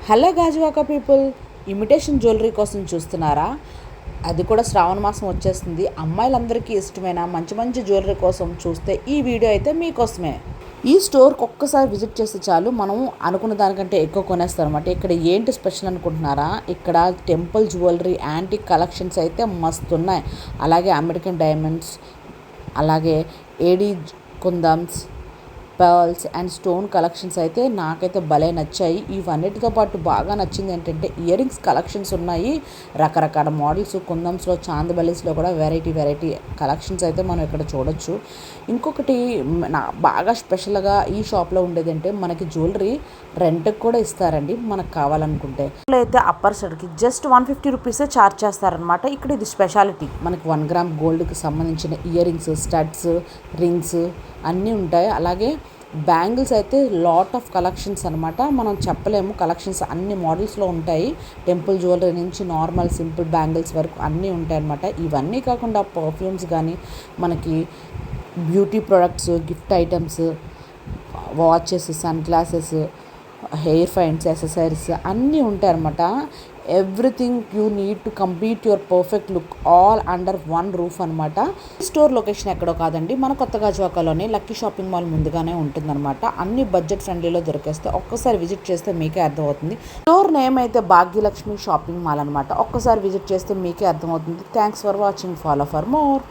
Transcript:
Hello Gajuwaka people, imitation jewellery కోసం చూస్తున్నారా? అది కూడా శ్రావణ మాసం వచ్చేస్తుంది. అమ్మాయిలందరికీ ఇష్టమైన మంచి మంచి జ్యువెలరీ కోసం చూస్తే ఈ వీడియో అయితే మీకోసమే. ఈ స్టోర్కి ఒక్కసారి విజిట్ చేస్తే చాలు, మనం అనుకున్న దానికంటే ఎక్కువ కొనేస్తాం అనమాట. ఇక్కడ ఏంటి స్పెషల్ అనుకుంటున్నారా? ఇక్కడ టెంపుల్ జ్యువెలరీ యాంటిక్ కలెక్షన్స్ అయితే మస్తు ఉన్నాయి. అలాగే అమెరికన్ డైమండ్స్, అలాగే ఏడీ కుందన్స్, పర్ల్స్ అండ్ స్టోన్ కలెక్షన్స్ అయితే నాకైతే భలే నచ్చాయి. ఇవన్నిటితో పాటు బాగా నచ్చింది ఏంటంటే ఇయర్ రింగ్స్ కలెక్షన్స్ ఉన్నాయి. రకరకాల మోడల్స్, కుందమ్స్లో, చాందబలీస్లో కూడా వెరైటీ కలెక్షన్స్ అయితే మనం ఇక్కడ చూడొచ్చు. ఇంకొకటి బాగా స్పెషల్గా ఈ షాప్లో ఉండేదంటే మనకి జ్యువెలరీ రెంట్కి కూడా ఇస్తారండి మనకు కావాలనుకుంటే. అయితే అప్పర్ సైడ్కి జస్ట్ 150 రూపీసే ఛార్జ్ చేస్తారనమాట. ఇక్కడ ఇది స్పెషాలిటీ. మనకి 1 గ్రామ్ గోల్డ్కి సంబంధించిన ఇయర్ రింగ్స్, స్టడ్స్, రింగ్స్ అన్నీ ఉంటాయి. అలాగే బ్యాంగిల్స్ అయితే లాట్ ఆఫ్ కలెక్షన్స్ అనమాట. మనం చెప్పలేము, కలెక్షన్స్ అన్ని మోడల్స్లో ఉంటాయి. టెంపుల్ జ్యువెలరీ నుంచి నార్మల్ సింపుల్ బ్యాంగిల్స్ వరకు అన్నీ ఉంటాయి అనమాట. ఇవన్నీ కాకుండా పర్ఫ్యూమ్స్ కానీ, మనకి beauty products, gift items, watches, sunglasses, hair pins, accessories అన్నీ ఉంటాయి అనమాట. Everything you need to complete your perfect look all under one roof అనమాట. స్టోర్ లొకేషన్ ఎక్కడో కాదండి, మన కొత్త గాజువాకలోనే లక్కీ షాపింగ్ మాల్ ముందుగానే ఉంటుందన్నమాట. అన్ని బడ్జెట్ ఫ్రెండ్లీలో దొరికేస్తే ఒక్కసారి విజిట్ చేస్తే మీకే అర్థమవుతుంది. స్టోర్ నేమ్ అయితే భాగ్యలక్ష్మి షాపింగ్ మాల్ అనమాట. ఒక్కసారి విజిట్ చేస్తే మీకే అర్థమవుతుంది. Thanks for watching. Follow for more.